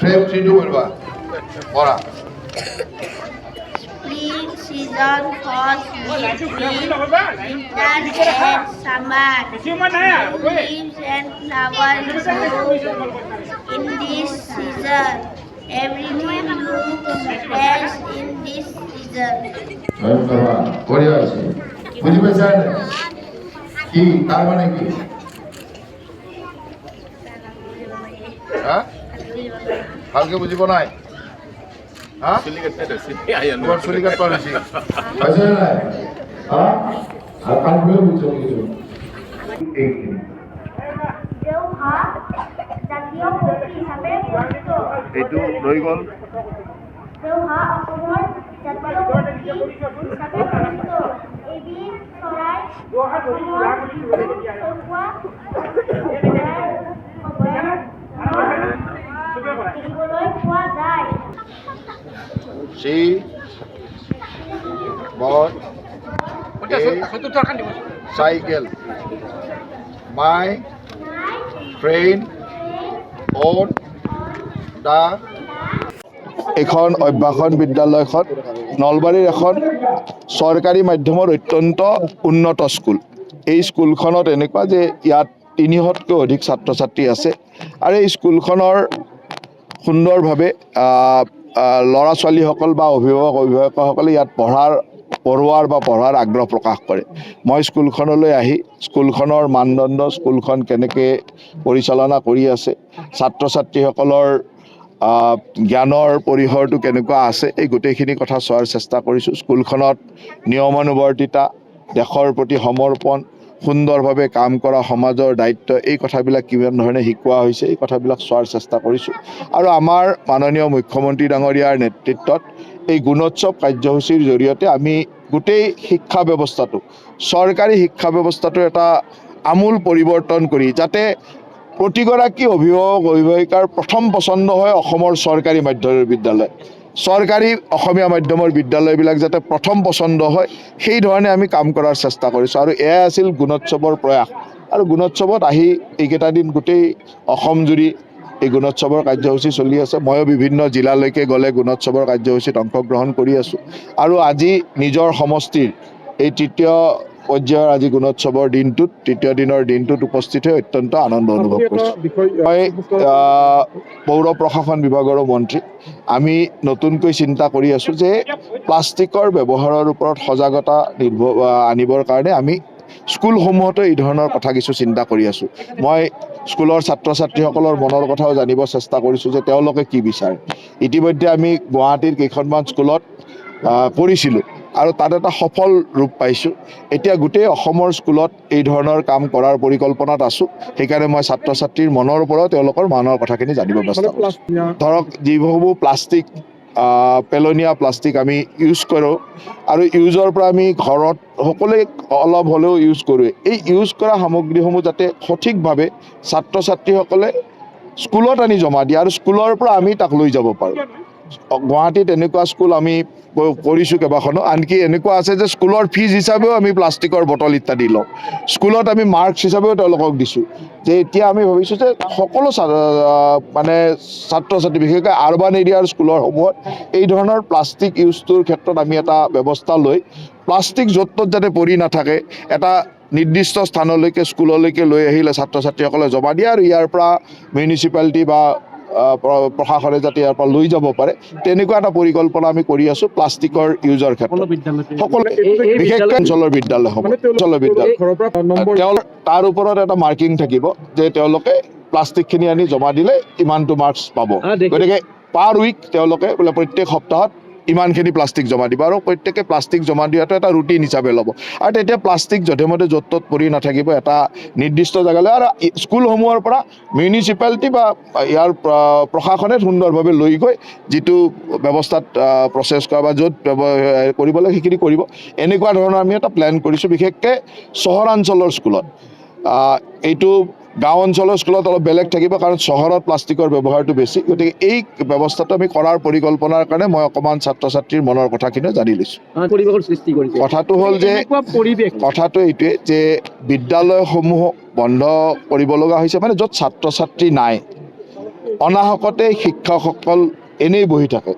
Frame 3 two বলবা পড়া Spring season, fall, winter, and summer. Leaves and flowers bloom in this season. Everything looks fresh in this season. ধন্যবাদ পড়ে আছে বুঝি পাইছেন কি তার মানে কি হ্যাঁ কালকে বুঝিব নাই হ্যাঁ তোমার সুলিকার পারেছি পাইছেন না হ্যাঁ আর কালকে বুঝছো কিছু দেওহা জাতীয় পক্ষী হিচাপে পৰিচিত। এইটো ৰৈ গ'ল দেওহা অসমৰ জাতীয় পক্ষী হিচাপে পৰিচিত। এবিধ চৰাই অসমৰ চৌকা দেখিবলৈ পোৱা যায়। সি বট cycle my train on the এখন অভ্যাসন বিদ্যালয়খন নলবাৰীৰ এখন চৰকাৰী মাধ্যমৰ অত্যন্ত উন্নত স্কুল। এই স্কুলখনত এনেকুৱা যে ইয়াত 300তকৈ অধিক ছাত্ৰ ছাত্ৰী আছে আৰু এই স্কুলখনৰ সুন্দৰভাৱে ল'ৰা ছোৱালীসকল বা অভিভাৱকসকলে ইয়াত পঢ়োৱাৰ বা পঢ়াৰ আগ্ৰহ প্ৰকাশ কৰে। মই স্কুলখনলৈ আহি স্কুলখনৰ মানদণ্ড স্কুলখন কেনেকৈ পৰিচালনা কৰি আছে ছাত্ৰ ছাত্ৰীসকলৰ জ্ঞানৰ পৰিসৰটো কেনেকুৱা আছে এই গোটেইখিনি কথা চোৱাৰ চেষ্টা কৰিছোঁ। স্কুলখনত নিয়মানুৱৰ্তিতা দেশৰ প্ৰতি সমৰ্পণ সুন্দৰভাৱে কাম কৰা সমাজৰ দায়িত্ব এই কথাবিলাক কিমান ধৰণে শিকোৱা হৈছে এই কথাবিলাক চোৱাৰ চেষ্টা কৰিছোঁ আৰু আমাৰ মাননীয় মুখ্যমন্ত্ৰী ডাঙৰীয়াৰ নেতৃত্বত এই গুণোৎসৱ কাৰ্যসূচীৰ জৰিয়তে আমি গোটেই শিক্ষা ব্যৱস্থাটো চৰকাৰী শিক্ষা ব্যৱস্থাটোৰ এটা আমূল পৰিৱৰ্তন কৰি যাতে প্ৰতিগৰাকী অভিভাৱিকাৰ প্ৰথম পচন্দ হয় অসমৰ চৰকাৰী মাধ্যমিক বিদ্যালয় চৰকাৰী অসমীয়া মাধ্যমৰ বিদ্যালয়বিলাক যাতে প্ৰথম পচন্দ হয় সেই ধৰণে আমি কাম কৰাৰ চেষ্টা কৰিছোঁ আৰু এয়াই আছিল গুণোৎসৱৰ প্ৰয়াস আৰু গুণোৎসৱত আহি এইকেইটা দিন গোটেই অসম জুৰি এই গুণোৎসৱৰ কাৰ্যসূচী চলি আছে। ময়ো বিভিন্ন জিলালৈকে গ'লে গুণোৎসৱৰ কাৰ্যসূচীত অংশগ্ৰহণ কৰি আছোঁ আৰু আজি নিজৰ সমষ্টিৰ এই তৃতীয় পৰ্যায়ৰ আজি গুণোৎসৱৰ দিনটোত তৃতীয় দিনৰ দিনটোত উপস্থিত হৈ অত্যন্ত আনন্দ অনুভৱ কৰিছোঁ। মই পৌৰ প্ৰশাসন বিভাগৰো মন্ত্ৰী আমি নতুনকৈ চিন্তা কৰি আছোঁ যে প্লাষ্টিকৰ ব্যৱহাৰৰ ওপৰত সজাগতা আনিবৰ কাৰণে আমি স্কুলসমূহতো এই ধৰণৰ কথা কিছু চিন্তা কৰি আছোঁ। মই স্কুলৰ ছাত্ৰ ছাত্ৰীসকলৰ মনৰ কথাও জানিব চেষ্টা কৰিছোঁ যে তেওঁলোকে কি বিচাৰে। ইতিমধ্যে আমি গুৱাহাটীৰ কেইখনমান স্কুলত কৰিছিলোঁ আৰু তাত এটা সফল ৰূপ পাইছোঁ। এতিয়া গোটেই অসমৰ স্কুলত এই ধৰণৰ কাম কৰাৰ পৰিকল্পনাত আছোঁ। সেইকাৰণে মই ছাত্ৰ ছাত্ৰীৰ মনৰ পৰাও তেওঁলোকৰ মনৰ কথাখিনি জানিব ব্যস্ত কৰিছোঁ। ধৰক যিসমূহ প্লাষ্টিক পেলনীয়া প্লাষ্টিক আমি ইউজ কৰোঁ আৰু ইউজৰ পৰা আমি ঘৰত সকলোৱে অলপ হ'লেও ইউজ কৰোঁ এই ইউজ কৰা সামগ্ৰীসমূহ যাতে সঠিকভাৱে ছাত্ৰ ছাত্ৰীসকলে স্কুলত আনি জমা দিয়ে আৰু স্কুলৰ পৰা আমি তাক লৈ যাব পাৰোঁ। গুৱাহাটীত এনেকুৱা স্কুল আমি কৰিছোঁ কেইবাখনো আনকি এনেকুৱা আছে যে স্কুলৰ ফিজ হিচাপেও আমি প্লাষ্টিকৰ বটল ইত্যাদি লওঁ স্কুলত আমি মাৰ্কছ হিচাপেও তেওঁলোকক দিছোঁ যে এতিয়া আমি ভাবিছোঁ যে সকলো মানে ছাত্ৰ ছাত্ৰী বিশেষকৈ আৰ্বান এৰিয়াৰ স্কুলৰসমূহত এই ধৰণৰ প্লাষ্টিক ইউজটোৰ ক্ষেত্ৰত আমি এটা ব্যৱস্থা লৈ প্লাষ্টিক য'ত ত'ত যাতে পৰি নাথাকে এটা নিৰ্দিষ্ট স্থানলৈকে স্কুললৈকে লৈ আহিলে ছাত্ৰ ছাত্ৰীসকলে জমা দিয়ে আৰু ইয়াৰ পৰা মিউনিচিপালিটি বা প্ৰশাসনে যাতে ইয়াৰ পৰা লৈ যাব পাৰে তেনেকুৱা এটা পৰিকল্পনা আমি কৰি আছোঁ প্লাষ্টিকৰ ইউজৰ ক্ষেত্ৰত সকলো বিশেষকৈ অঞ্চলৰ বিদ্যালয়সমূহ তাৰ ওপৰত এটা মাৰ্কিং থাকিব যে তেওঁলোকে প্লাষ্টিকখিনি আনি জমা দিলে ইমানটো মাৰ্কছ পাব। গতিকে পাৰ উইক তেওঁলোকে বোলে প্ৰত্যেক সপ্তাহত ইমানখিনি প্লাষ্টিক জমা দিব আৰু প্ৰত্যেকে প্লাষ্টিক জমা দিয়াটো এটা ৰুটিন হিচাপে ল'ব আৰু তেতিয়া প্লাষ্টিক যধে মধে য'ত ত'ত পৰি নাথাকিব এটা নিৰ্দিষ্ট জেগালৈ আৰু স্কুলসমূহৰ পৰা মিউনিচিপালিটি বা ইয়াৰ প্ৰশাসনে সুন্দৰভাৱে লৈ গৈ যিটো ব্যৱস্থাত প্ৰচেছ কৰা বা য'ত কৰিব লাগে সেইখিনি কৰিব এনেকুৱা ধৰণৰ আমি এটা প্লেন কৰিছোঁ। বিশেষকৈ চহৰাঞ্চলৰ স্কুলত এইটো গাঁও অঞ্চলৰ স্কুলত অলপ বেলেগ থাকিব কাৰণ চহৰত প্লাষ্টিকৰ ব্যৱহাৰটো বেছি। গতিকে এই ব্যৱস্থাটো আমি কৰাৰ পৰিকল্পনাৰ কাৰণে মই অকণমান ছাত্ৰ ছাত্ৰীৰ মনৰ কথাখিনিও জানি লৈছোঁ। কথাটো হ'ল যে কথাটো এইটোৱে যে বিদ্যালয়সমূহ বন্ধ কৰিব লগা হৈছে মানে য'ত ছাত্ৰ ছাত্ৰী নাই অনাহকতে শিক্ষকসকল এনেই বহি থাকে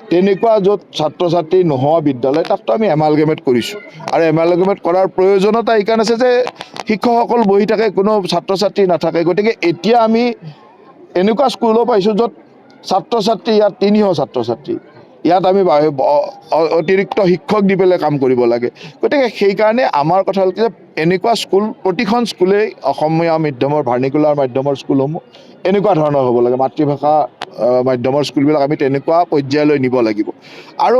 তেনেকুৱা য'ত ছাত্ৰ ছাত্ৰী নোহোৱা বিদ্যালয় তাকতো আমি এমালগেমেট কৰিছোঁ আৰু এমালগেমেট কৰাৰ প্ৰয়োজনীয়তা এইকাৰণে আছে যে শিক্ষকসকল বহি থাকে কোনো ছাত্ৰ ছাত্ৰী নাথাকে গতিকে এতিয়া আমি এনেকুৱা স্কুলো পাইছোঁ য'ত ছাত্ৰ ছাত্ৰী ইয়াত 300 ছাত্ৰ ছাত্ৰী ইয়াত আমি অতিৰিক্ত শিক্ষক দি পেলাই কাম কৰিব লাগে গতিকে সেইকাৰণে আমাৰ কথা হ'ল যে এনেকুৱা স্কুল প্ৰতিখন স্কুলেই অসমীয়া মাধ্যমৰ ভাৰ্নিকুলাৰ মাধ্যমৰ স্কুলসমূহ এনেকুৱা ধৰণৰ হ'ব লাগে মাতৃভাষা মাধ্যমৰ স্কুলবিলাক আমি তেনেকুৱা পৰ্যায়লৈ নিব লাগিব আৰু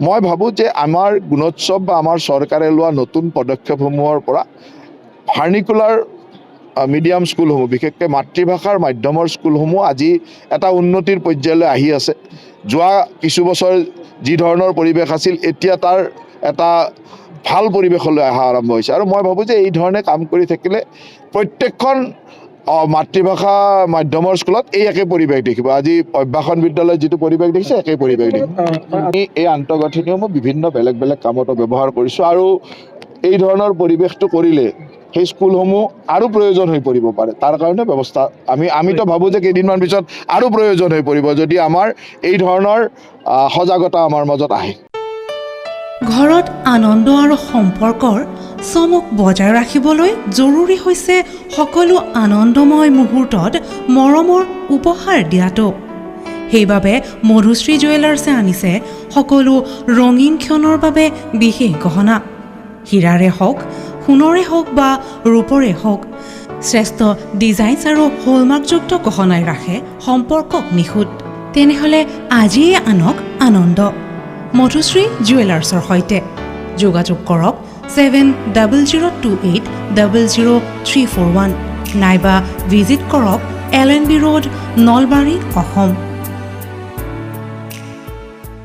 মই ভাবোঁ যে আমাৰ গুণোৎসৱ বা আমাৰ চৰকাৰে লোৱা নতুন পদক্ষেপসমূহৰ পৰা ভাৰ্নিকুলাৰ মিডিয়াম স্কুলসমূহ বিশেষকৈ মাতৃভাষাৰ মাধ্যমৰ স্কুলসমূহ আজি এটা উন্নতিৰ পৰ্যায়লৈ আহি আছে যোৱা কিছু বছৰ যি ধৰণৰ পৰিৱেশ আছিল এতিয়া তাৰ এটা ভাল পৰিৱেশলৈ অহা আৰম্ভ হৈছে আৰু মই ভাবোঁ যে এই ধৰণে কাম কৰি থাকিলে প্ৰত্যেকখন মাতৃভাষা মাধ্যমৰ স্কুলত এই একে পৰিৱেশ দেখিব আজি অভ্যাসন বিদ্যালয়ত যিটো পৰিৱেশ দেখিছে একেই পৰিৱেশ দেখিব আমি এই আন্তঃগাঁথনিসমূহ বিভিন্ন বেলেগ বেলেগ কামতো ব্যৱহাৰ কৰিছোঁ আৰু এই ধৰণৰ পৰিৱেশটো কৰিলে সেই স্কুলসমূহ আৰু প্ৰয়োজন হৈ পৰিব পাৰে তাৰ কাৰণে ব্যৱস্থা আমিতো ভাবোঁ যে কেইদিনমান পিছত আৰু প্ৰয়োজন হৈ পৰিব যদি আমাৰ এই ধৰণৰ সজাগতা আমাৰ মাজত আহে ঘৰত আনন্দ আৰু সম্পৰ্কৰ চমক বজাই ৰাখিবলৈ জৰুৰী হৈছে সকলো আনন্দময় মুহূৰ্তত মৰমৰ উপহাৰ দিয়াটো সেইবাবে মধুশ্ৰী জুৱেলাৰ্ছে আনিছে সকলো ৰঙীন ক্ষণৰ বাবে বিশেষ গহনা হীৰাৰে হওক সোণৰে হওক বা ৰূপৰে হওক শ্ৰেষ্ঠ ডিজাইনছ আৰু হলমাৰ্কযুক্ত গহনাই ৰাখে সম্পৰ্কক নিখুঁত তেনেহ'লে আজিয়ে আনক আনন্দ মধুশ্ৰী জুৱেলাৰ্ছৰ সৈতে যোগাযোগ কৰক 7002800341 নাইবা ভিজিট কৰক LNB ৰোড নলবাৰী অসম